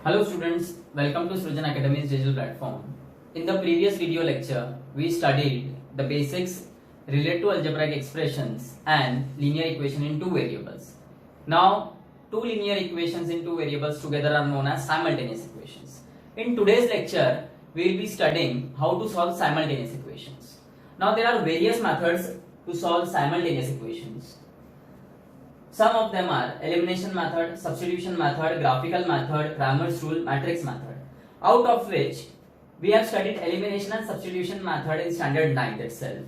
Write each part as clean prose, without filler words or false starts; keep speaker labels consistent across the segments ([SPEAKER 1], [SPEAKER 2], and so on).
[SPEAKER 1] Hello students, welcome to Srujan Academy's digital platform. In the previous video lecture, we studied the basics related to algebraic expressions and linear equation in two variables. Now, two linear equations in two variables together are known as simultaneous equations. In today's lecture, we will be studying how to solve simultaneous equations. Now, there are various methods to solve simultaneous equations. Some of them are elimination method, substitution method, graphical method, Cramer's rule, matrix method. Out of which we have studied elimination and substitution method in standard 9 itself.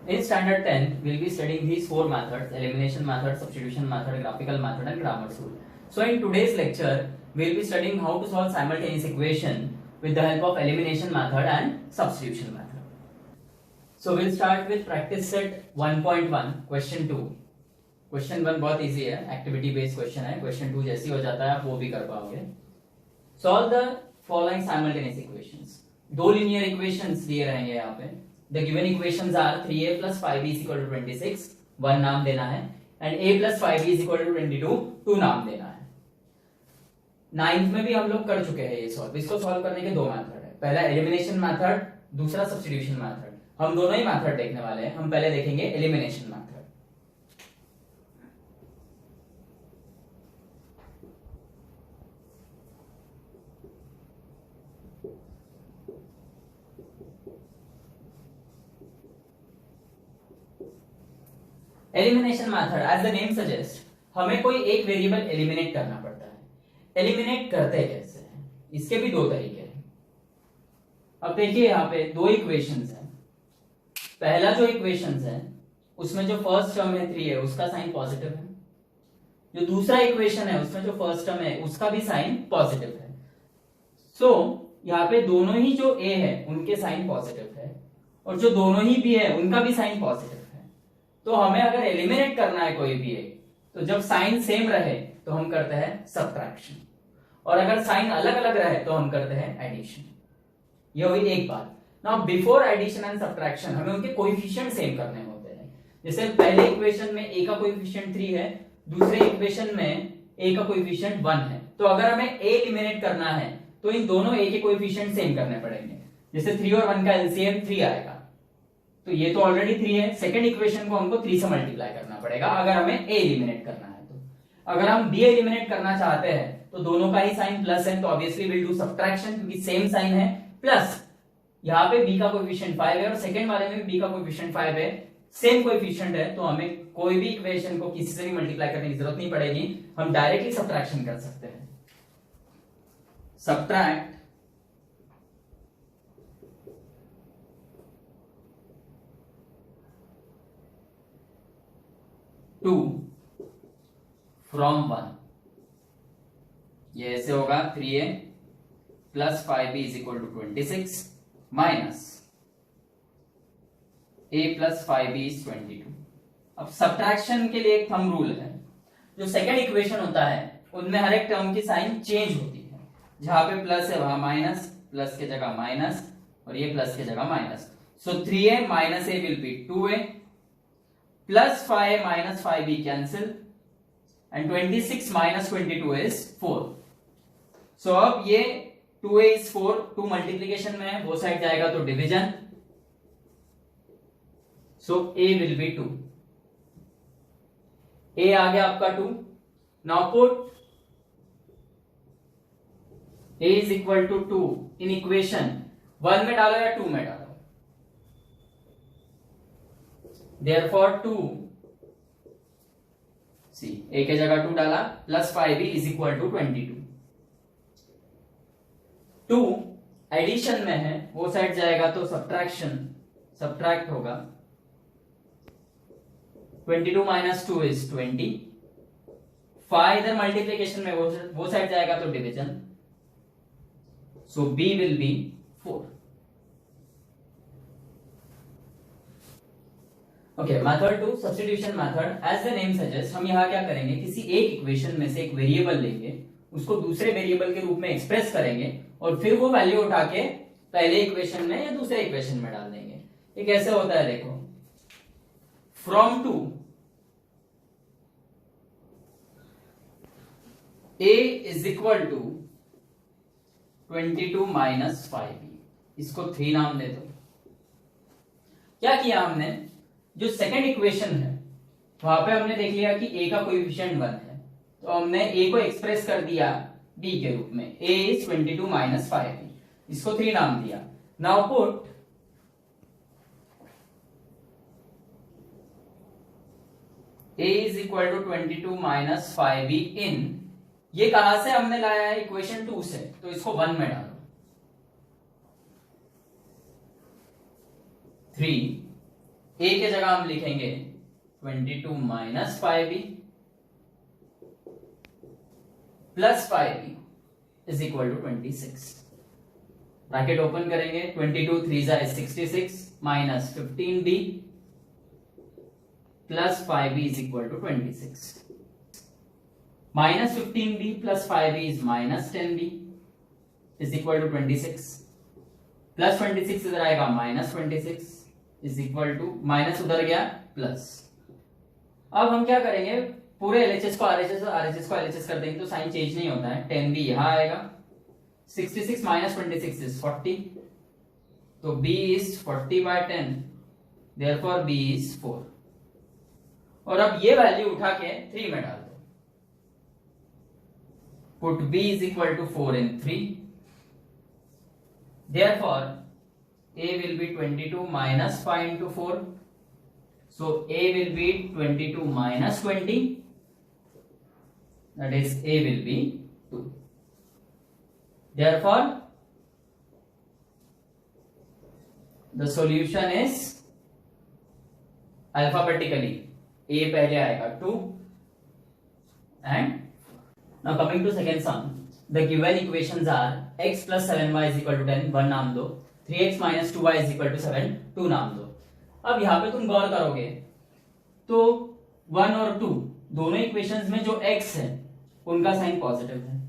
[SPEAKER 1] In standard 10, we will be studying these four methods: elimination method, substitution method, graphical method, and Cramer's rule. So in today's lecture, we will be studying how to solve simultaneous equation with the help of elimination method and substitution method. So we'll start with practice set 1.1, question 2. Question 1 बहुत easy है, activity based question है. Question 2 जैसे ही हो जाता है आप वो भी कर पाओगे. Solve the following simultaneous equations. दो लीनियर इक्वेशंस दिए रहेंगे यहाँ पे. The given equations are 3a + 5b = 26, 1 नाम देना है, एंड a + 5b = 22, 2 नाम देना है. 9th में भी हम लोग कर चुके हैं ये सॉल्व. इसको सॉल्व करने के दो मेथड है. पहला एलिमिनेशन मेथड, दूसरा सब्स्टिट्यूशन मेथड. हम दोनों ही मेथड देखने वाले हैं. हम पहले देखेंगे elimination method. Elimination method, as the name suggest, हमें कोई एक वेरिएबल एलिमिनेट करना पड़ता है. एलिमिनेट करते कैसे हैं? इसके भी दो तरीके हैं. अब देखिए यहाँ पे दो इक्वेशंस हैं. पहला जो इक्वेशंस है उसमें जो फर्स्ट टर्म है 3 है उसका साइन पॉजिटिव है. जो दूसरा इक्वेशन है उसमें जो फर्स्ट टर्म है उसका भी साइन पॉजिटिव है. सो यहाँ पे दोनों ही जो ए है उनके साइन पॉजिटिव है और जो दोनों ही बी है उनका भी साइन पॉजिटिव है. तो हमें अगर एलिमिनेट करना है कोई भी एक, तो जब साइन सेम रहे तो हम करते हैं सब्ट्रैक्शन, और अगर साइन अलग अलग रहे तो हम करते हैं एडिशन. ये हुई एक बात. Now before addition and subtraction हमें उनके कोएफिशिएंट सेम करने होते हैं. जैसे पहले इक्वेशन में a का कोएफिशिएंट 3 है, दूसरे इक्वेशन में a का कोएफिशिएंट 1 है. तो अगर हमें a एलिमिनेट करना है तो इन दोनों a के कोएफिशिएंट सेम करने पड़ेंगे. जैसे 3 और 1 का एलसीएम 3 आएगा, तो ये तो ऑलरेडी 3 है. सेकंड इक्वेशन को हमको 3 से मल्टीप्लाई करना पड़ेगा अगर हमें a एलिमिनेट करना है. तो अगर हम b एलिमिनेट करना चाहते हैं तो दोनों का ही साइन प्लस है, तो ऑब्वियसली विल डू सब्ट्रैक्शन क्योंकि सेम साइन है. प्लस यहाँ पे b का कोएफिशिएंट 5 है और सेकंड वाले में भी b का कोएफिशिएंट 5 है, सेम कोएफिशिएंट है, तो हमें कोई भी इक्वेशन को किसी से भी मल्टीप्लाई करने की जरूरत नहीं पड़ेगी. हम डायरेक्टली सब्ट्रैक्शन कर सकते हैं. Subtract 2 from 1. ये ऐसे होगा 3a + 5b = 26 minus a + 5b = 22. अब सब्ट्रैक्शन के लिए एक थंब रूल है. जो सेकंड इक्वेशन होता है उनमें हर एक टर्म की साइन चेंज होती है. जहां पे प्लस है वहां माइनस, प्लस के जगह माइनस, और ये प्लस के जगह minus. So 3a - a will be 2a, plus 5 minus 5b cancel, and 26 minus 22 is 4. So अब ये 2a is 4, 2 मल्टीप्लीकेशन में है, वो साइड जाएगा तो division. So a will be 2. a आ गया आपका 2. Now put a is equal to 2 in equation 1 में डालो या 2 में डालो. Therefore 2, see a के जगह 2 डाला, plus 5b = 22. 2 एडिशन में है, वो साइड जाएगा तो सब्ट्रैक्शन, सब्ट्रैक्ट होगा. 22 - 2 is 20. 5 इधर मल्टीप्लीकेशन में, वो साइड जाएगा तो division. So b will be 4. Okay, method 2, substitution method. As the name suggest, हम यहाँ क्या करेंगे, किसी एक इक्वेशन में से एक वेरिएबल लेंगे, उसको दूसरे वेरिएबल के रूप में एक्सप्रेस करेंगे और फिर वो वैल्यू उठा के पहले इक्वेशन में या दूसरे इक्वेशन में डाल देंगे. ये कैसे होता है देखो. From 2 a is equal to 22 minus 5b, इसको 3 नाम दे दो। क्या किया हमने, जो सेकंड इक्वेशन है वहां पे हमने देख लिया कि a का कोएफिशिएंट 1 है, तो हमने a को एक्सप्रेस कर दिया b के रूप में, a इज 22 माइनस 5b, इसको 3 नाम दिया। Now put a is equal to 22 minus 5b in, ये कहां से हमने लाया है, इक्वेशन 2 से, तो इसको 1 में डालो। 3 a के जगह हम लिखेंगे 22 minus 5b plus 5b is equal to 26। Bracket open करेंगे, 22 3 जा 66 minus 15b plus 5b is equal to 26। Minus 15b plus 5b is minus 10b is equal to 26, plus 26 इधर आएगा minus 26 is equal to, minus उधर गया plus. अब हम क्या करेंगे, पूरे LHS को RHS और RHS को LHS कर देंगे तो साइन चेंज नहीं होता है। 10b यहां आएगा, 66 माइनस 26 इज 40, तो b is 40 by 10, therefore b is 4। और अब ये वैल्यू उठा के 3 में डाल दो, put b is equal to 4 in 3, therefore a will be 22 minus 5 into 4, so a will be 22 minus 20, that is a will be 2. Therefore the solution is alphabetically a पहले आएगा 2 and now coming to second sum, the given equations are x plus 7y is equal to 10, 1 नाम दो, 3x minus 2y is equal to 7, 2 नाम दो। अब यहां पे तुम गौर करोगे तो 1 और 2 दोनों इक्वेशंस में जो x है उनका साइन पॉजिटिव है,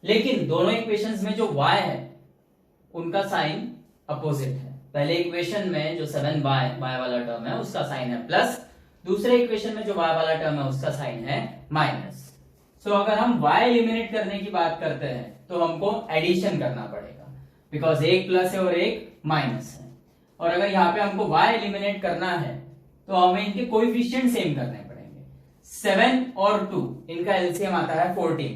[SPEAKER 1] लेकिन दोनों इक्वेशंस में जो y है उनका साइन अपोजिट है। पहले इक्वेशन में जो 7y वाला टर्म है उसका साइन है प्लस, दूसरे इक्वेशन में जो y वाला टर्म है उसका साइन है माइनस। सो अगर हम y एलिमिनेट करने की बात करते हैं तो हमको एडिशन करना पड़ेगा, बिकॉज एक प्लस है और एक माइनस है। और अगर यहाँ पे हमको y एलिमिनेट करना है तो हमें इनके कोएफिशिएंट सेम करने पड़ेंगे। 7 और 2 इनका एलसीएम आता है 14,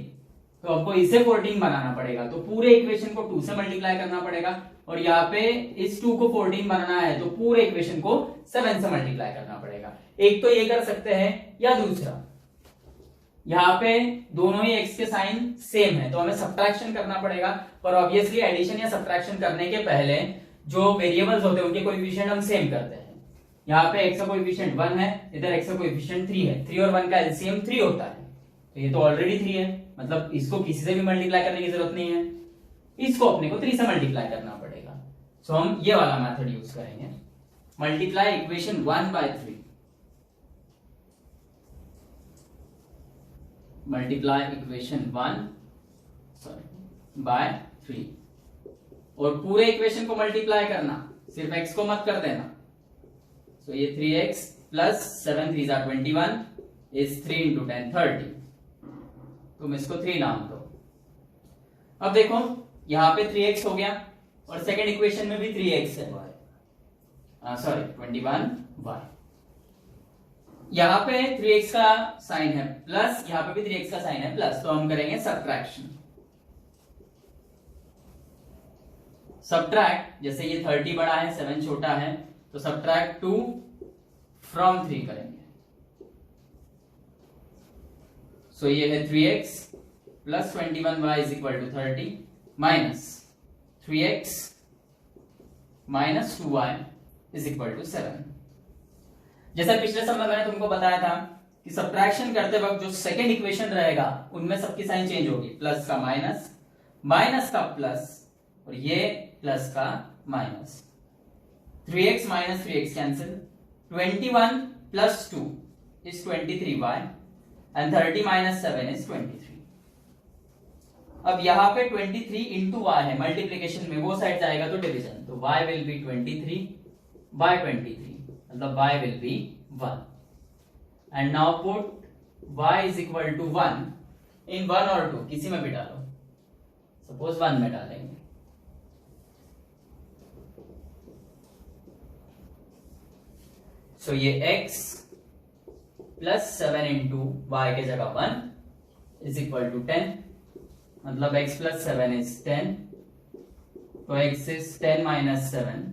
[SPEAKER 1] तो हमको इसे 14 बनाना पड़ेगा, तो पूरे इक्वेशन को 2 से मल्टीप्लाई करना पड़ेगा। और यहाँ पे इस 2 को 14 बनाना है तो पूरे इक्वेशन को 7 से मल्टीप्लाई करना पड़ेगा। एक तो ये कर सकते हैं या दूसरा, यहाँ पे दोनों ही x के साइन सेम है तो हमें सब्ट्रैक्शन करना पड़ेगा। पर ऑब्वियसली एडिशन या सब्ट्रैक्शन करने के पहले जो वेरिएबल्स होते हैं उनके कोएफिशिएंट हम सेम करते हैं। यहाँ पे x का कोएफिशिएंट 1 है, इधर x का कोएफिशिएंट 3 है, 3 और 1 का एलसीएम 3 होता है, तो ये तो ऑलरेडी 3 है, मतलब इसको किसी से भी मल्टीप्लाई करने की जरूरत नहीं है, इसको अपने को 3 से मल्टीप्लाई करना पड़ेगा। सो हम ये वाला मेथड यूज करेंगे, multiply equation 1 by 3, multiply equation 1 by 3, और पूरे इक्वेशन को मल्टीप्लाई करना, सिर्फ x को मत कर देना। सो ये 3x प्लस 7 3 जा 21 इज 3 इंटू 10 30, तुम इसको 3 नाम दो। अब देखो यहां पे 3x हो गया और सेकेंड इक्वेशन में भी 3x है, सॉरी 21y, यहां पे 3x का साइन है प्लस, यहां पे भी 3x का साइन है प्लस, तो हम करेंगे सब्ट्रैक्शन। सब्ट्रैक्ट, जैसे ये 30 बड़ा है 7 छोटा है, तो सब्ट्रैक्ट 2 फ्रॉम 3 करेंगे। सो ये है 3x plus 21y is equal to 30 minus 3x minus 2y is equal to 7। जैसा पिछले समय मैंने तुमको बताया था कि सब्ट्रैक्शन करते वक्त जो सेकेंड इक्वेशन रहेगा उनमें सबकी साइन चेंज होगी, प्लस का माइनस, माइनस का प्लस, और ये प्लस का minus. 3x minus 3x cancel, 21 plus 2 is 23y and 30 minus 7 is 23। अब यहां पे 23 इंटू y है, मल्टीप्लीकेशन में वो साइड जाएगा तो डिवीजन, तो y विल बी 23 बाय 23, मतलब y will be 1, and now put y is equal to 1 in 1 और 2 किसी में भी डालो, सपोज 1 में डालेंगे। सो ये x प्लस 7 इंटू वाई के जगह 1 इज इक्वल टू 10, मतलब x प्लस 7 इज 10, तो x is 10 minus 7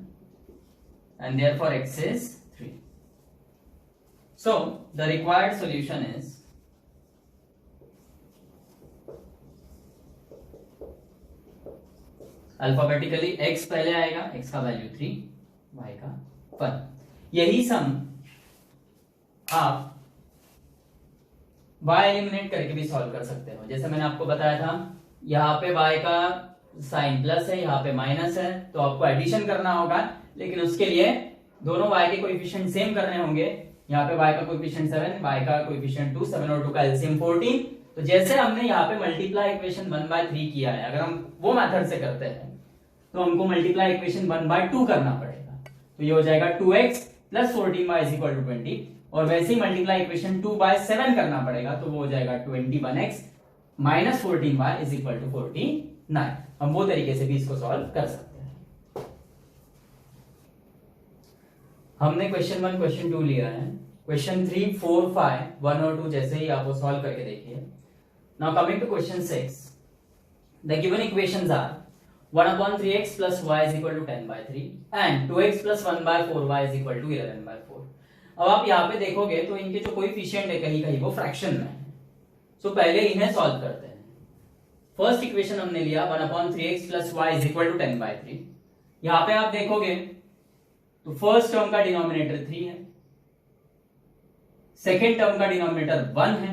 [SPEAKER 1] and therefore x is 3. So the required solution is alphabetically x पहले आएगा, x का वैल्यू 3, y का 1। यही सम आप y एलिमिनेट करके भी सॉल्व कर सकते हो। जैसे मैंने आपको बताया था, यहाँ पे y का साइन प्लस है, यहाँ पे माइनस है, तो आपको एडिशन करना होगा, लेकिन उसके लिए दोनों y के कोएफिशिएंट सेम करने होंगे। यहाँ पे y का कोएफिशिएंट 7, y का कोएफिशिएंट 2, 7 और 2 का एलसीएम 14। तो जैसे हमने यहाँ पे मल्टीप्लाई इक्वेशन 1/3 किया है, अगर हम वो मेथड से करते हैं तो हमको मल्टीप्लाई इक्वेशन 1/2 करना पड़ेगा। तो ये हो जाएगा 2x plus 14y is equal to 20, और वैसे ही मल्टीप्लाई इक्वेशन 2/7 करना पड़ेगा, तो वो हो जाएगा 21x minus 14y is equal to 49। हम वो तरीके से भी इसको सॉल्व कर सकते हैं। हमने क्वेश्चन 1 क्वेश्चन 2 लिया है। क्वेश्चन 3, 4, 5, 1 और 2 जैसे ही आप वो सॉल्व करके देखिए। Now coming to question 6, the given equations are 1/3x plus y is equal to 10/3 and 2x plus 1/4y is equal to 11/4। अब आप यहाँ पे देखोगे तो इनके जो कोएफिशिएंट है कहीं कहीं वो फ्रैक्शन में है। सो पहले इन्हें सॉल्व करते हैं। फर्स्ट इक्वेशन हमने लिया 1/3x plus y is equal to 10/3। यहाँ पे आप देखोगे तो फर्स्ट टर्म का डिनोमिनेटर 3 है, सेकेंड टर्म का डिनोमिनेटर 1 है,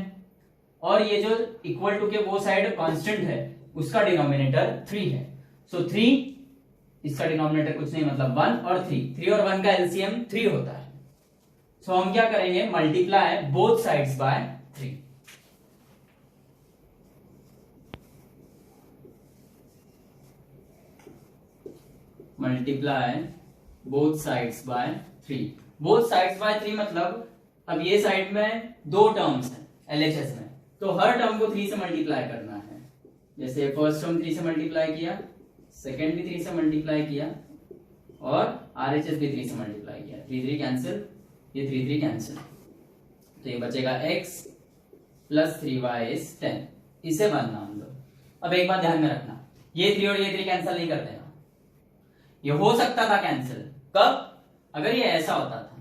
[SPEAKER 1] और ये जो इक्वल टू के वो साइड कांस्टेंट है उसका डिनोमिनेटर 3 है। सो 3 इसका डिनोमिनेटर कुछ नहीं मतलब 1 और 3 और 1 का एलसीएम 3 होता है। सो हम क्या करेंगे, multiply both sides by 3। Multiply both sides by 3। Both sides by 3 मतलब अब ये साइड में दो टर्म्स हैं एलएचएस में, तो हर टर्म को 3 से मल्टीप्लाई करना है। जैसे फर्स्ट टर्म 3 से मल्टीप्लाई किया, सेकेंड भी 3 से मल्टीप्लाई किया, और आरएचएस भी 3 से मल्टीप्लाई किया। 3 3 कैंसिल, ये 3 3 कैंसिल, तो ये बचेगा x प्लस 3y इज 10। इसे 1 नाम दो। अब एक बात ध्यान में रखना, ये 3 और ये 3 कैंसिल नहीं कर देना। ये हो सकता था कैंसिल कब, अगर ये ऐसा होता था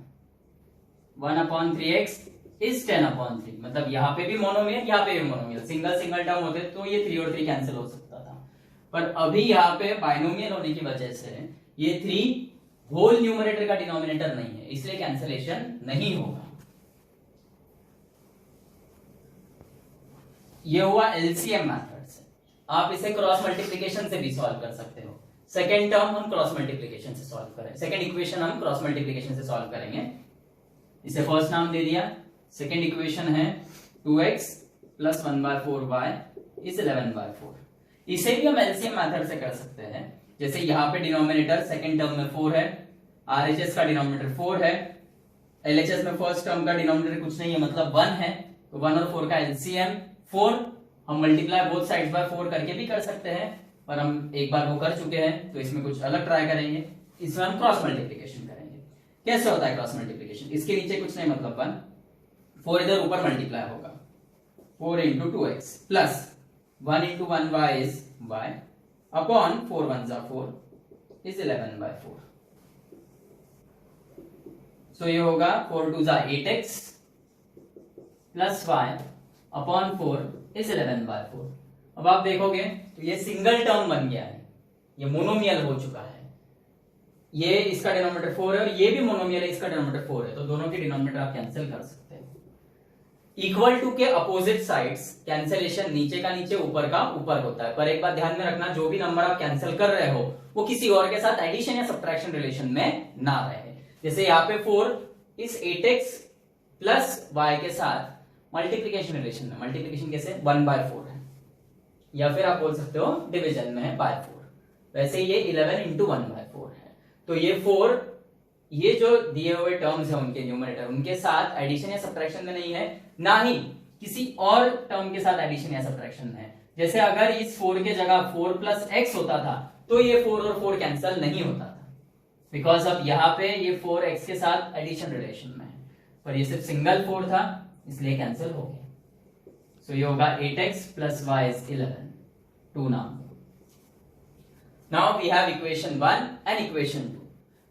[SPEAKER 1] 1/3x इज 10/3, मतलब यहाँ पे भी मोनोमियल यहाँ पे भी मोनोमियल, सिंगल सिंगल टर्म होते तो ये 3 और 3 कैंसिल हो सकता था। पर अभी यहाँ पे बाइनोमियल होने की वजह से ये 3 होल न्यूमरेटर का डिनोमिनेटर नहीं है, इसलिए कैंसिलेशन नहीं होगा। ये हुआ एलसीएम मेथड से। आप इसे क्रॉस मल्टीप्लिकेशन से भी सॉल्व कर सकते हो। सेकेंड टर्म हम क्रॉस मल्टीप्लिकेशन से सॉल्व करें, सेकेंड इक्वेशन हम क्रॉस मल्टीप्लिकेशन से सॉल्व करेंगे। इसे फर्स्ट नाम दे दिया। सेकेंड इक्वेशन है 2x प्लस 1/4y इज 11/4। इसे भी हम एलसीएम मेथड से कर सकते हैं। जैसे यहाँ पे डिनोमिनेटर सेकेंड टर्म में 4 है, आरएचएस का डिनोमिनेटर 4 है, एलएचएस में फर्स्ट टर्म का डिनोमिनेटर कुछ नहीं है मतलब 1 है, तो 1 और 4 का एलसीएम 4। हम मल्टीप्लाई बोथ साइड्स बाय 4 करके भी कर सकते हैं, पर हम एक बार वो कर चुके हैं, तो इसमें कुछ अलग ट्राई करेंगे। इसमें हम क्रॉस मल्टीप्लिकेशन करेंगे। कैसे होता है क्रॉस मल्टीप्लिकेशन, इसके नीचे कुछ नहीं मतलब 1, 4 इधर ऊपर मल्टीप्लाई होगा, 4 into 2x plus 1 into 1y is y upon 4 1 4 is 11/4। सो ये होगा 4 2 8x plus y upon 4 is 11/4। अब आप देखोगे तो ये सिंगल टर्म बन गया है, ये मोनोमियल हो चुका है। ये इसका डिनोमिनेटर 4 है और ये भी मोनोमियल है, इसका डिनोमिनेटर 4 है, तो दोनों के डिनोमिनेटर आप कैंसिल कर सकते हैं। इक्वल टू के अपोजिट साइड्स कैंसिलेशन नीचे का नीचे ऊपर का ऊपर होता है। पर एक बात ध्यान में रखना, जो भी नंबर आप कैंसिल कर रहे हो वो किसी और के साथ एडिशन या सब्ट्रैक्शन रिलेशन में ना रहे। जैसे यहाँ पे 4 इस 8x प्लस y के साथ मल्टीप्लीकेशन रिलेशन में, मल्टीप्लीकेशन कैसे 1/4 है, या फिर आप बोल सकते हो डिवीजन में है by 4। वैसे ये 11 इंटू 1/4 है, तो ये 4 ये जो दिए हुए टर्म्स है उनके न्यूमरेटर उनके साथ एडिशन या सब्ट्रैक्शन में नहीं है, ना ही किसी और टर्म के साथ एडिशन या सब्ट्रैक्शन में है। जैसे अगर इस 4 के जगह 4 प्लस एक्स होता था तो ये 4 और 4 कैंसिल नहीं होता था, बिकॉज अब यहाँ पे ये 4x के साथ एडिशन रिलेशन में है, पर ये सिर्फ सिंगल 4 था इसलिए कैंसिल हो गया। सो ये होगा 8x प्लस y इज 11, 2 नाम। Now we have equation 1 and equation 2।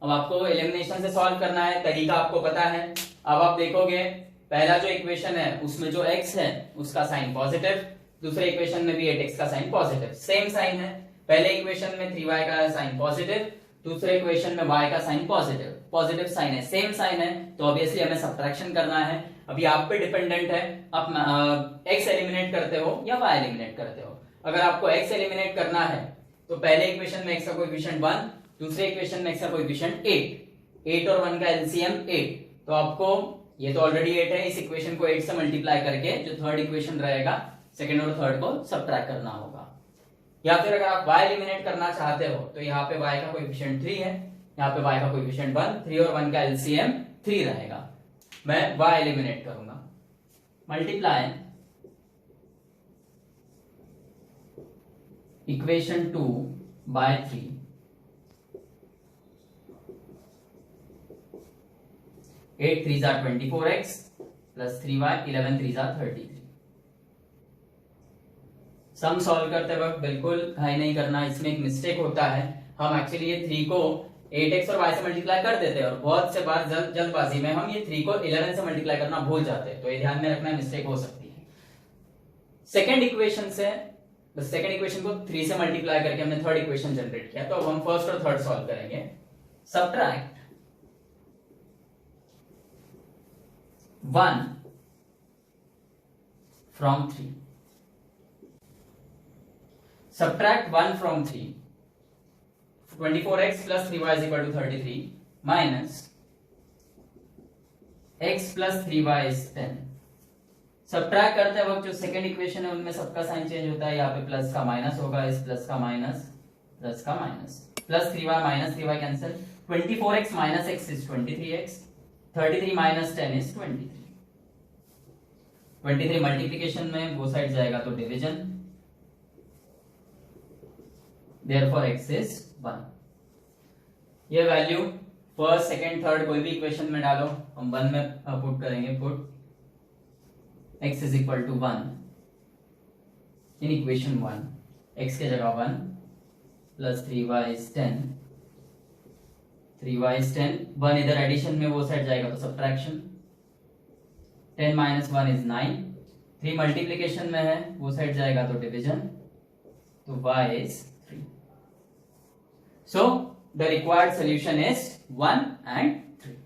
[SPEAKER 1] अब आपको एलिमिनेशन से सॉल्व करना है, तरीका आपको पता है। अब आप देखोगे पहला जो इक्वेशन है उसमें जो x है उसका साइन पॉजिटिव, दूसरे इक्वेशन में भी 8x का साइन पॉजिटिव, सेम साइन है। पहले इक्वेशन में 3y का साइन पॉजिटिव, दूसरे इक्वेशन में y का साइन पॉजिटिव, पॉजिटिव साइन है, सेम साइन है, तो ऑब्वियसली हमें सब्ट्रैक्शन करना है। अभी आप पे डिपेंडेंट है, आप x एलिमिनेट करते हो या y एलिमिनेट करते हो। अगर आपको x एलिमिनेट करना है तो पहले इक्वेशन में x का कोएफिशिएंट 1, दूसरे इक्वेशन में x का कोएफिशिएंट 8 और 1 का एलसीएम 8, तो आपको ये तो ऑलरेडी 8 है, इस इक्वेशन को 8 से मल्टीप्लाई करके जो थर्ड इक्वेशन रहेगा सेकंड और थर्ड को सब्ट्रैक्ट करना होगा। या फिर अगर आप y एलिमिनेट करना चाहते हो तो यहाँ पे y का कोएफिशिएंट 3 है, यहाँ पे y का कोएफिशिएंट 1, 3 और 1 का एलसीएम 3 रहेगा। मैं y एलिमिनेट करूंगा, multiply equation 2 bye 3, 8 3s are 24x plus 3y 11 3s are 33। Sum solve करते वक्त बिल्कुल घाई नहीं करना, इसमें एक मिस्टेक होता है। हम एक्चुअली ये 3 को 8x और y से मल्टीप्लाई कर देते हैं और बहुत से बार जल्दबाजी में हम ये 3 को 11 से मल्टीप्लाई करना भूल जाते हैं, तो ये ध्यान में रखना, मिस्टेक हो सकती है। सेकेंड इक्वेशन से बस सेकेंड इक्वेशन को 3 से मल्टीप्लाई करके हमने थर्ड इक्वेशन जनरेट किया, तो अब हम फर्स्ट और थर्ड सॉल्व करेंगे। Subtract 1 from 3, subtract 1 from 3, 24x plus 3y is equal to 33 minus x plus 3y is 10। Subtract करते वक्त जो सेकंड इक्वेशन है उनमें सबका साइन चेंज होता है, यहाँ पे प्लस का माइनस होगा, इस प्लस का माइनस, प्लस का minus, plus 3y minus 3y cancel, 24x minus x is 23x, 33 minus 10 is 23। 23 multiplication में वो साइड जाएगा तो डिवीजन, therefore x is 1। ये वैल्यू फर्स्ट सेकंड थर्ड कोई भी इक्वेशन में डालो, हम 1 में पुट करेंगे, put x is equal to 1 in equation 1, x के जगह 1 plus 3y is 10, 3y is 10, 1 इधर एडिशन में वो साइड जाएगा तो सब्ट्रैक्शन, 10 minus 1 is 9, 3 मल्टीप्लिकेशन में है वो साइड जाएगा तो डिवीजन, तो y is 3। So the required solution is 1 and 3।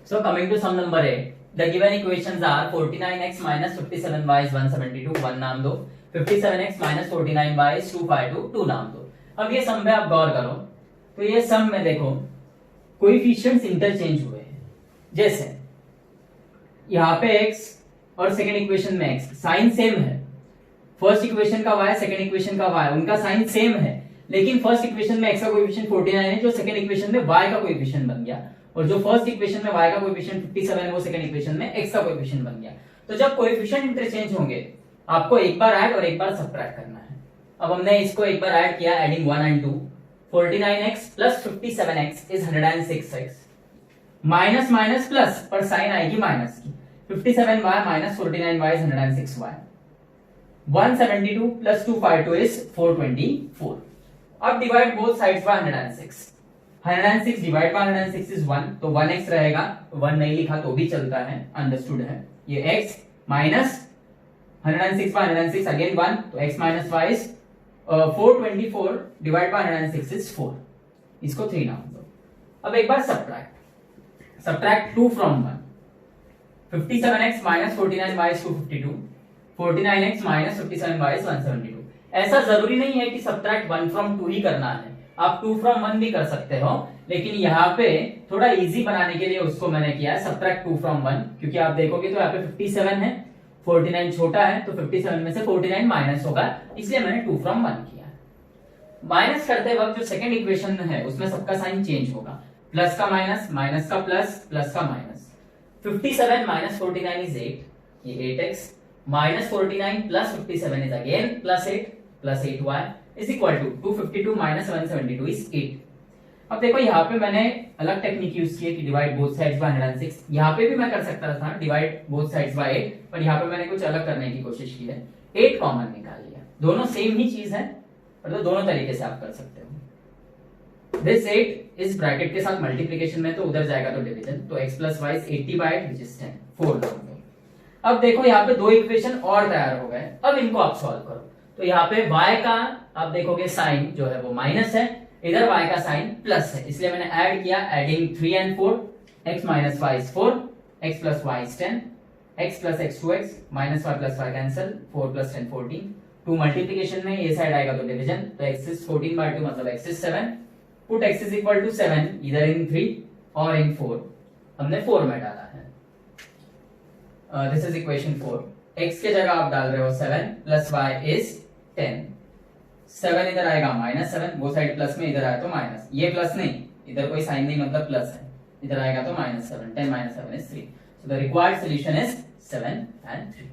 [SPEAKER 1] So coming to sum number 8, the given equations are 49x minus 57y is 172, 1 नाम दो, 57x minus 49y is 252, 2 नाम दो। अब ये सम में आप गौर करो तो ये सम में देखो कोएफिशिएंट्स इंटरचेंज हुए हैं, जैसे यहाँ पे x और सेकेंड इक्वेशन में x साइन सेम है, फर्स्ट इक्वेशन का y सेकेंड इक्वेशन का y उनका साइन सेम है, लेकिन फर्स्ट इक्वेशन में x का कोएफिशिएंट 49 है जो सेकेंड इक्वेशन में y का कोएफिशिएंट बन गया, और जो फर्स्ट इक्वेशन में y का कोएफिशिएंट 57 है वो सेकंड इक्वेशन में x का कोएफिशिएंट बन गया। तो जब कोएफिशिएंट इंटरचेंज होंगे आपको एक बार ऐड और एक बार सब्ट्रैक्ट करना है। अब हमने इसको एक बार ऐड किया, adding 1 and 2, 49x plus 57x is 106x, minus minus plus पर साइन आएगी माइनस की, 57y minus 49y is 106y, 172 plus 252 is 424। अब divide both sides by 106, 106 divide by 106 is 1, तो 1x रहेगा, 1 नहीं लिखा तो भी चलता है, अंडरस्टूड है। ये x माइनस 106 बाय 106 अगेन 1, तो x minus y is 424 divide by 106 is 4, इसको 3 नाम दो। अब एक बार subtract 2 from 1, 57x minus 49y is 252, 49x minus 57y is 172। ऐसा जरूरी नहीं है कि सब्ट्रैक्ट 1 फ्रॉम 2 ही करना है, आप 2 फ्रॉम 1 भी कर सकते हो, लेकिन यहाँ पे थोड़ा इजी बनाने के लिए उसको मैंने किया है सब्ट्रैक्ट 2 फ्रॉम 1, क्योंकि आप देखोगे तो यहाँ पे 57 है, 49 छोटा है, तो 57 में से 49 माइनस होगा, इसलिए मैंने 2 फ्रॉम 1 किया। माइनस करते वक्त जो सेकंड इक्वेशन है उसमें सबका साइन चेंज होगा, प्लस का माइनस, माइनस का प्लस, प्लस का माइनस। 57 माइनस 49 इज 8, ये 8x, -49 plus 57 is again plus 8y is equal to 252 minus 172 is 8. अब देखो यहाँ पे मैंने अलग टेक्निक यूज की है कि डिवाइड बोथ साइड्स बाय 106. यहाँ पे भी मैं कर सकता था डिवाइड बोथ साइड्स बाय 8, पर यहाँ पे मैंने कुछ अलग करने की कोशिश की है. 8 कॉमन निकाल लिया. दोनों सेम ही चीज है, मतलब दोनों तरीके से आप कर सकते हो. दिस 8 इस ब्रैकेट के साथ मल्टीप्लिकेशन में तो उधर जाएगा तो डिवीजन, तो x plus y 80 by 8 which is 10 4 लोगे. अब देखो यहाँ पे दो इक्वेशन और तैयार हो गए. अब इनको आप सॉल्व करो. तो यहाँ पे y का आप देखोगे साइन जो है वो माइनस है, इधर y का साइन प्लस है, इसलिए मैंने ऐड किया. Adding 3 and 4, x minus y is 4, x plus y is 10, x plus x 2x minus y plus y cancel, 4 plus 10 14. 2 multiplication में ये साइड आएगा तो डिवीजन, तो x is 14 by 2 मतलब x is 7. Put x is equal to 7 इधर इन 3 और इन 4. हमने 4 में डाला है. This is equation 4. x के जगह आप डाल रहे हो 7 प्लस y is 10. 7 इधर आएगा -7, वो साइड प्लस में, इधर आया तो माइनस. ये प्लस नहीं, इधर कोई साइन नहीं मतलब प्लस है, इधर आएगा तो -7. 10 - 7 is 3. So the required solution is 7 and 3.